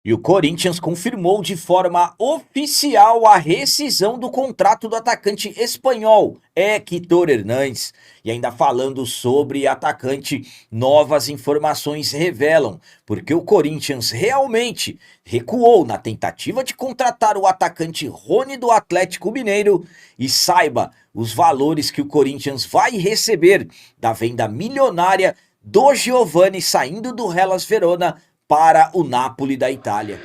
E o Corinthians confirmou de forma oficial a rescisão do contrato do atacante espanhol Héctor Hernández. E ainda falando sobre atacante, novas informações revelam porque o Corinthians realmente recuou na tentativa de contratar o atacante Rony do Atlético Mineiro. E saiba os valores que o Corinthians vai receber da venda milionária do Giovani saindo do Hellas Verona para o Napoli da Itália.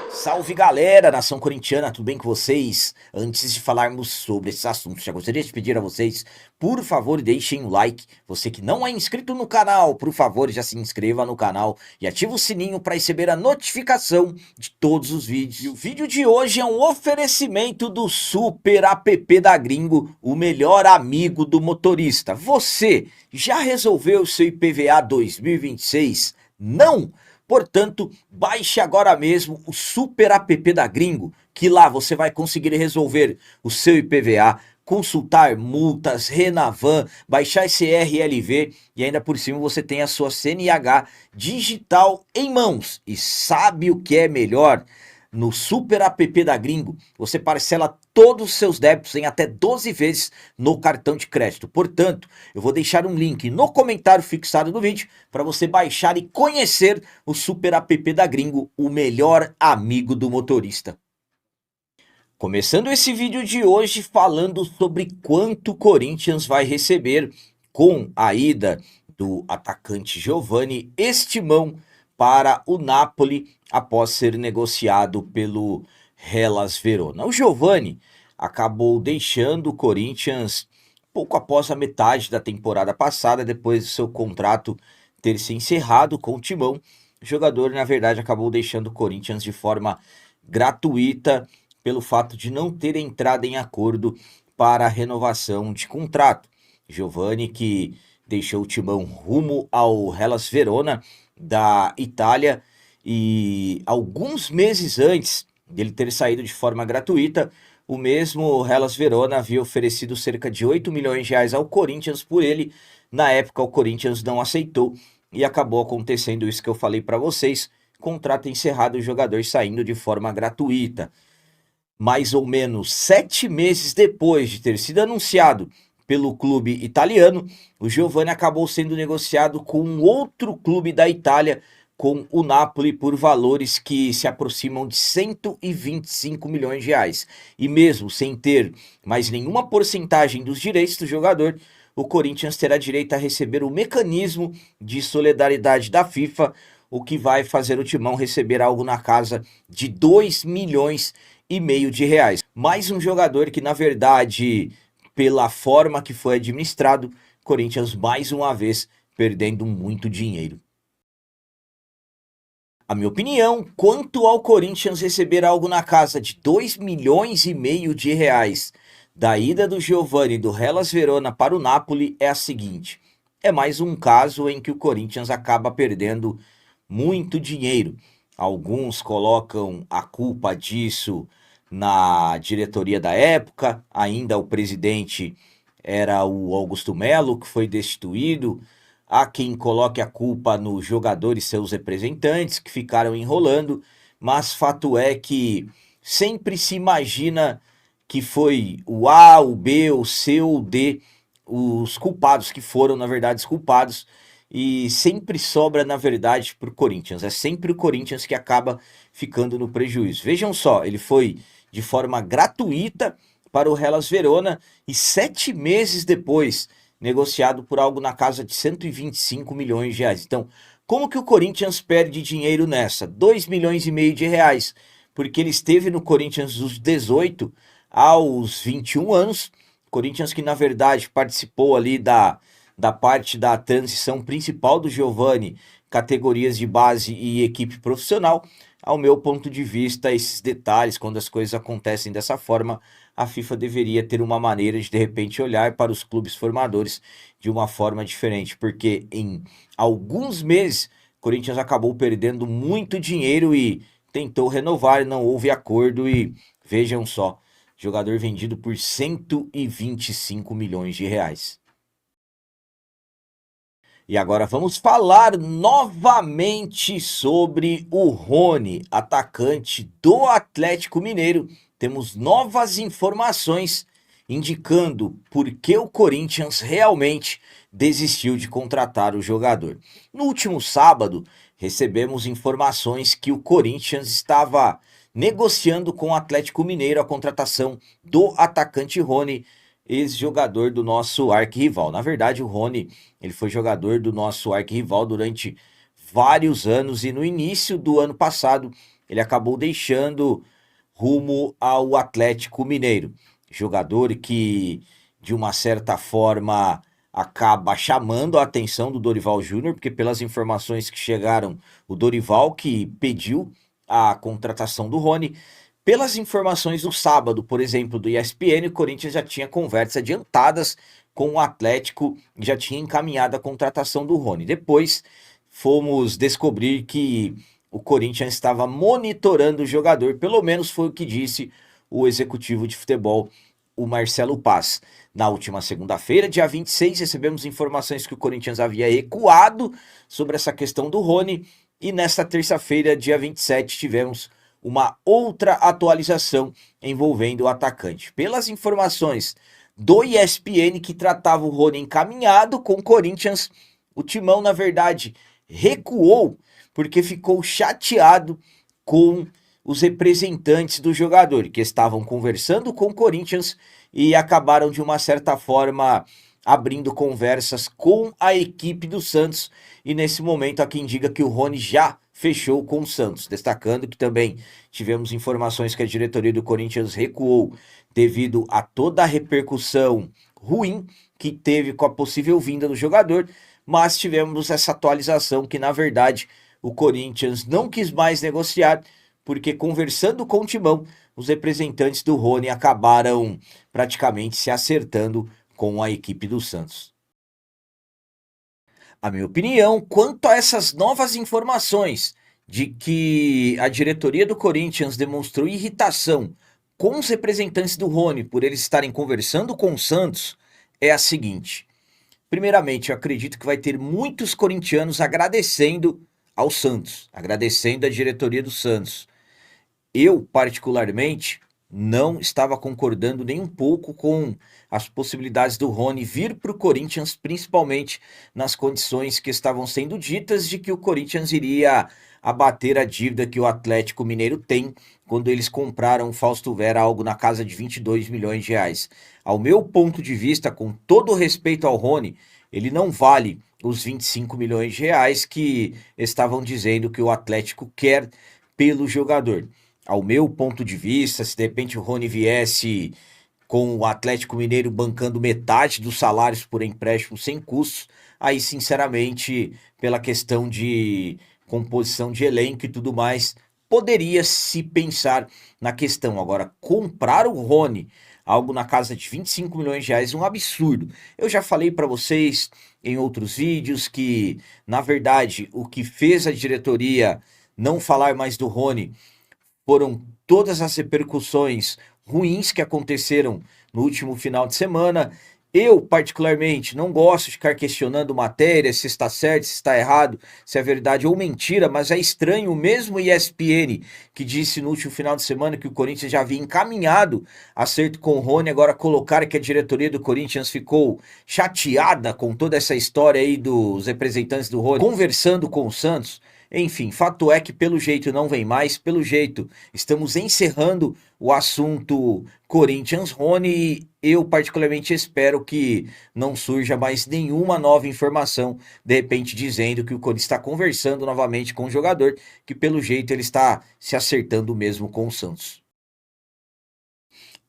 Salve galera, nação corintiana, tudo bem com vocês? Antes de falarmos sobre esses assuntos, já gostaria de pedir a vocês, por favor, deixem o like. Você que não é inscrito no canal, por favor, já se inscreva no canal e ative o sininho para receber a notificação de todos os vídeos. E o vídeo de hoje é um oferecimento do Super App da Gringo, o melhor amigo do motorista. Você já resolveu o seu IPVA 2026? Não? Portanto, baixe agora mesmo o Super App da Gringo, que lá você vai conseguir resolver o seu IPVA, consultar multas, Renavan, baixar esse RLV e ainda por cima você tem a sua CNH digital em mãos. E sabe o que é melhor? No Super App da Gringo, você parcela todos os seus débitos em até 12 vezes no cartão de crédito. Portanto, eu vou deixar um link no comentário fixado do vídeo para você baixar e conhecer o Super App da Gringo, o melhor amigo do motorista. Começando esse vídeo de hoje falando sobre quanto o Corinthians vai receber com a ida do atacante Giovani, estimão para o Napoli após ser negociado pelo Hellas Verona. O Giovani acabou deixando o Corinthians pouco após a metade da temporada passada, depois do seu contrato ter se encerrado com o Timão. O jogador, na verdade, acabou deixando o Corinthians de forma gratuita pelo fato de não ter entrado em acordo para a renovação de contrato. Giovani, que deixou o Timão rumo ao Hellas Verona da Itália, e alguns meses antes dele ter saído de forma gratuita, o mesmo Hellas Verona havia oferecido cerca de 8 milhões de reais ao Corinthians por ele. Na época, o Corinthians não aceitou e acabou acontecendo isso que eu falei para vocês: contrato encerrado, o jogador saindo de forma gratuita. Mais ou menos 7 meses depois de ter sido anunciado pelo clube italiano, o Giovani acabou sendo negociado com um outro clube da Itália, com o Napoli, por valores que se aproximam de 125 milhões de reais. E mesmo sem ter mais nenhuma porcentagem dos direitos do jogador, o Corinthians terá direito a receber o mecanismo de solidariedade da FIFA, o que vai fazer o Timão receber algo na casa de 2,5 milhões de reais. Mais um jogador que, na verdade, pela forma que foi administrado, Corinthians mais uma vez perdendo muito dinheiro. A minha opinião, quanto ao Corinthians receber algo na casa de 2,5 milhões de reais da ida do Giovani do Hellas Verona para o Napoli é a seguinte: é mais um caso em que o Corinthians acaba perdendo muito dinheiro. Alguns colocam a culpa disso na diretoria da época, ainda o presidente era o Augusto Melo, que foi destituído. Há quem coloque a culpa no jogador e seus representantes, que ficaram enrolando, mas fato é que sempre se imagina que foi o A, o B, o C ou o D os culpados, que foram, na verdade, os culpados, e sempre sobra, na verdade, para o Corinthians. É sempre o Corinthians que acaba ficando no prejuízo. Vejam só, ele foi de forma gratuita para o Hellas Verona e 7 meses depois negociado por algo na casa de 125 milhões de reais. Então, como que o Corinthians perde dinheiro nessa? 2,5 milhões de reais, porque ele esteve no Corinthians dos 18 aos 21 anos, Corinthians que na verdade participou ali da parte da transição principal do Giovani, categorias de base e equipe profissional. Ao meu ponto de vista, esses detalhes, quando as coisas acontecem dessa forma, a FIFA deveria ter uma maneira de repente olhar para os clubes formadores de uma forma diferente, porque em alguns meses o Corinthians acabou perdendo muito dinheiro e tentou renovar, não houve acordo e vejam só, jogador vendido por 125 milhões de reais. E agora vamos falar novamente sobre o Rony, atacante do Atlético Mineiro. Temos novas informações indicando por que o Corinthians realmente desistiu de contratar o jogador. No último sábado, recebemos informações que o Corinthians estava negociando com o Atlético Mineiro a contratação do atacante Rony, ex-jogador do nosso arquirrival. Na verdade, o Rony, ele foi jogador do nosso arquirrival durante vários anos e no início do ano passado ele acabou deixando rumo ao Atlético Mineiro. Jogador que, de uma certa forma, acaba chamando a atenção do Dorival Júnior, porque pelas informações que chegaram, o Dorival que pediu a contratação do Rony. Pelas informações do sábado, por exemplo, do ESPN, o Corinthians já tinha conversas adiantadas com o Atlético, já tinha encaminhado a contratação do Rony. Depois fomos descobrir que o Corinthians estava monitorando o jogador, pelo menos foi o que disse o executivo de futebol, o Marcelo Paz. Na última segunda-feira, dia 26, recebemos informações que o Corinthians havia recuado sobre essa questão do Rony, e nesta terça-feira, dia 27, tivemos uma outra atualização envolvendo o atacante. Pelas informações do ESPN, que tratava o Rony encaminhado com o Corinthians, o Timão, na verdade, recuou porque ficou chateado com os representantes do jogador, que estavam conversando com o Corinthians e acabaram, de uma certa forma, abrindo conversas com a equipe do Santos. E nesse momento, há quem diga que o Rony já fechou com o Santos, destacando que também tivemos informações que a diretoria do Corinthians recuou devido a toda a repercussão ruim que teve com a possível vinda do jogador, mas tivemos essa atualização que, na verdade, o Corinthians não quis mais negociar, porque conversando com o Timão, os representantes do Rony acabaram praticamente se acertando com a equipe do Santos. A minha opinião quanto a essas novas informações de que a diretoria do Corinthians demonstrou irritação com os representantes do Rony por eles estarem conversando com o Santos é a seguinte. Primeiramente, eu acredito que vai ter muitos corintianos agradecendo ao Santos, agradecendo a diretoria do Santos. Eu, particularmente, não estava concordando nem um pouco com as possibilidades do Rony vir para o Corinthians, principalmente nas condições que estavam sendo ditas de que o Corinthians iria abater a dívida que o Atlético Mineiro tem quando eles compraram o Fausto Vera, algo na casa de 22 milhões de reais. Ao meu ponto de vista, com todo o respeito ao Rony, ele não vale os 25 milhões de reais que estavam dizendo que o Atlético quer pelo jogador. Ao meu ponto de vista, se de repente o Rony viesse com o Atlético Mineiro bancando metade dos salários por empréstimo sem custos, aí sinceramente, pela questão de composição de elenco e tudo mais, poderia se pensar na questão. Agora, comprar o Rony, algo na casa de 25 milhões de reais, é um absurdo. Eu já falei para vocês em outros vídeos que, na verdade, o que fez a diretoria não falar mais do Rony foram todas as repercussões ruins que aconteceram no último final de semana. Eu, particularmente, não gosto de ficar questionando matéria, se está certo, se está errado, se é verdade ou mentira, mas é estranho o mesmo ESPN que disse no último final de semana que o Corinthians já havia encaminhado acerto com o Rony, agora colocar que a diretoria do Corinthians ficou chateada com toda essa história aí dos representantes do Rony conversando com o Santos. Enfim, fato é que pelo jeito não vem mais, pelo jeito estamos encerrando o assunto Corinthians Rony e eu particularmente espero que não surja mais nenhuma nova informação, de repente dizendo que o Corinthians está conversando novamente com o jogador, que pelo jeito ele está se acertando mesmo com o Santos.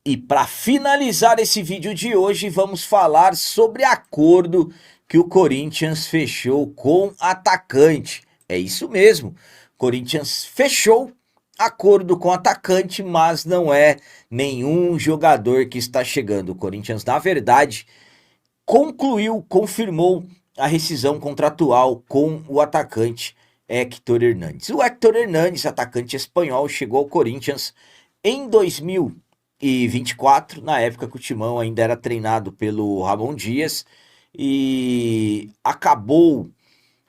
E para finalizar esse vídeo de hoje, vamos falar sobre acordo que o Corinthians fechou com atacante. É isso mesmo, Corinthians fechou acordo com atacante, mas não é nenhum jogador que está chegando. O Corinthians, na verdade, confirmou a rescisão contratual com o atacante Héctor Hernández. O Héctor Hernández, atacante espanhol, chegou ao Corinthians em 2000 2024, na época que o Timão ainda era treinado pelo Ramon Dias, e acabou,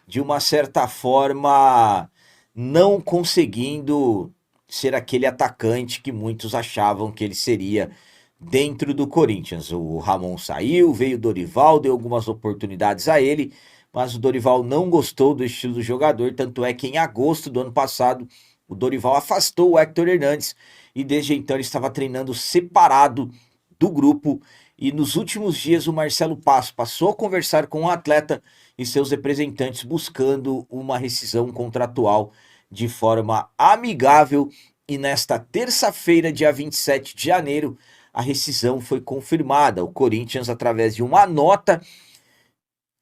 de uma certa forma, não conseguindo ser aquele atacante que muitos achavam que ele seria dentro do Corinthians. O Ramon saiu, veio o Dorival, deu algumas oportunidades a ele, mas o Dorival não gostou do estilo do jogador, tanto é que em agosto do ano passado o Dorival afastou o Héctor Hernandes e desde então ele estava treinando separado do grupo. E nos últimos dias o Marcelo Passo passou a conversar com o atleta e seus representantes buscando uma rescisão contratual de forma amigável. E nesta terça-feira, dia 27 de janeiro, a rescisão foi confirmada. O Corinthians, através de uma nota,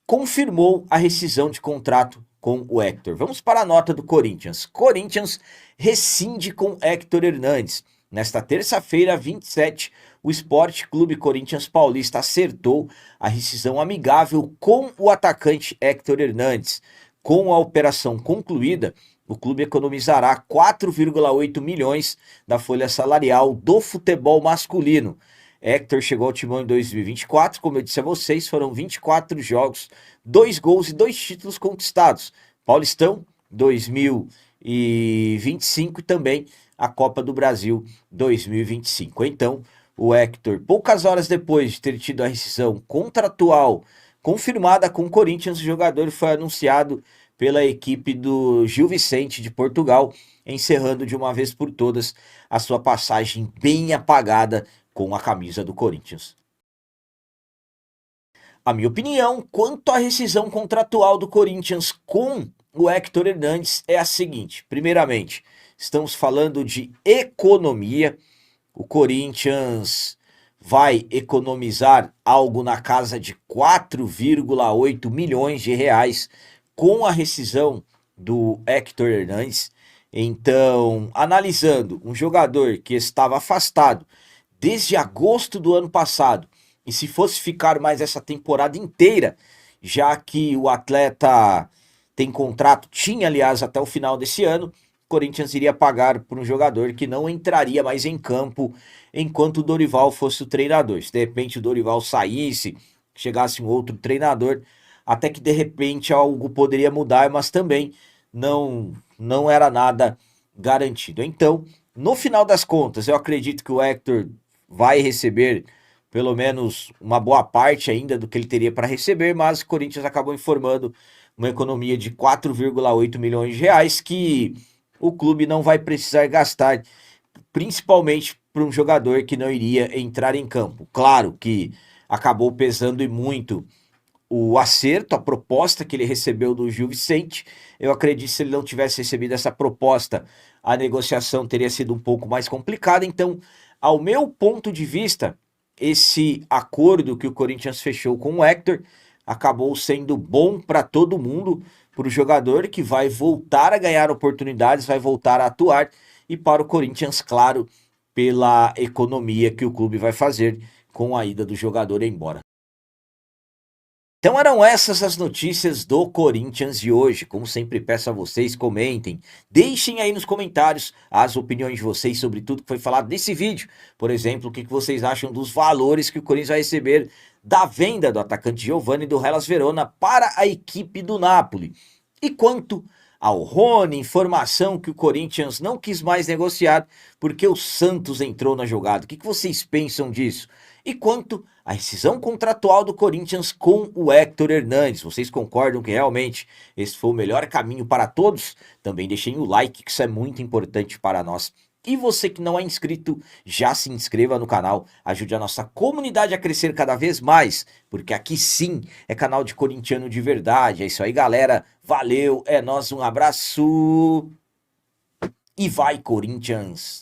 confirmou a rescisão de contrato com o Héctor. Vamos para a nota do Corinthians. Corinthians rescinde com Héctor Hernandes. Nesta terça-feira, 27, o Esporte Clube Corinthians Paulista acertou a rescisão amigável com o atacante Héctor Hernandes. Com a operação concluída, o clube economizará 4,8 milhões da folha salarial do futebol masculino. Héctor chegou ao Timão em 2024, como eu disse a vocês, foram 24 jogos, 2 gols e 2 títulos conquistados. Paulistão 2025 e também a Copa do Brasil 2025. Então, o Héctor, poucas horas depois de ter tido a rescisão contratual confirmada com o Corinthians, o jogador foi anunciado pela equipe do Gil Vicente de Portugal, encerrando de uma vez por todas a sua passagem bem apagada com a camisa do Corinthians. A minha opinião quanto à rescisão contratual do Corinthians com o Héctor Hernandes é a seguinte: primeiramente, estamos falando de economia. O Corinthians vai economizar algo na casa de 4,8 milhões de reais com a rescisão do Héctor Hernandes. Então, analisando um jogador que estava afastado desde agosto do ano passado, e se fosse ficar mais essa temporada inteira, já que o atleta tem contrato, tinha aliás até o final desse ano, o Corinthians iria pagar por um jogador que não entraria mais em campo enquanto o Dorival fosse o treinador. Se de repente o Dorival saísse, chegasse um outro treinador, até que de repente algo poderia mudar, mas também não era nada garantido. Então, no final das contas, eu acredito que o Héctor vai receber pelo menos uma boa parte ainda do que ele teria para receber, mas o Corinthians acabou informando uma economia de 4,8 milhões de reais que o clube não vai precisar gastar, principalmente para um jogador que não iria entrar em campo. Claro que acabou pesando e muito o acerto, a proposta que ele recebeu do Gil Vicente. Eu acredito que se ele não tivesse recebido essa proposta, a negociação teria sido um pouco mais complicada. Então, ao meu ponto de vista, esse acordo que o Corinthians fechou com o Héctor acabou sendo bom para todo mundo, para o jogador que vai voltar a ganhar oportunidades, vai voltar a atuar, e para o Corinthians, claro, pela economia que o clube vai fazer com a ida do jogador embora. Então eram essas as notícias do Corinthians de hoje. Como sempre peço a vocês, comentem, deixem aí nos comentários as opiniões de vocês sobre tudo que foi falado nesse vídeo. Por exemplo, o que vocês acham dos valores que o Corinthians vai receber da venda do atacante Giovani do Hellas Verona para a equipe do Napoli. E quanto ao Rony, informação que o Corinthians não quis mais negociar porque o Santos entrou na jogada. O que vocês pensam disso? E quanto à rescisão contratual do Corinthians com o Héctor Hernandes, vocês concordam que realmente esse foi o melhor caminho para todos? Também deixem o like, que isso é muito importante para nós. E você que não é inscrito, já se inscreva no canal, ajude a nossa comunidade a crescer cada vez mais, porque aqui sim é canal de corintiano de verdade. É isso aí, galera. Valeu, é nóis, um abraço e vai, Corinthians!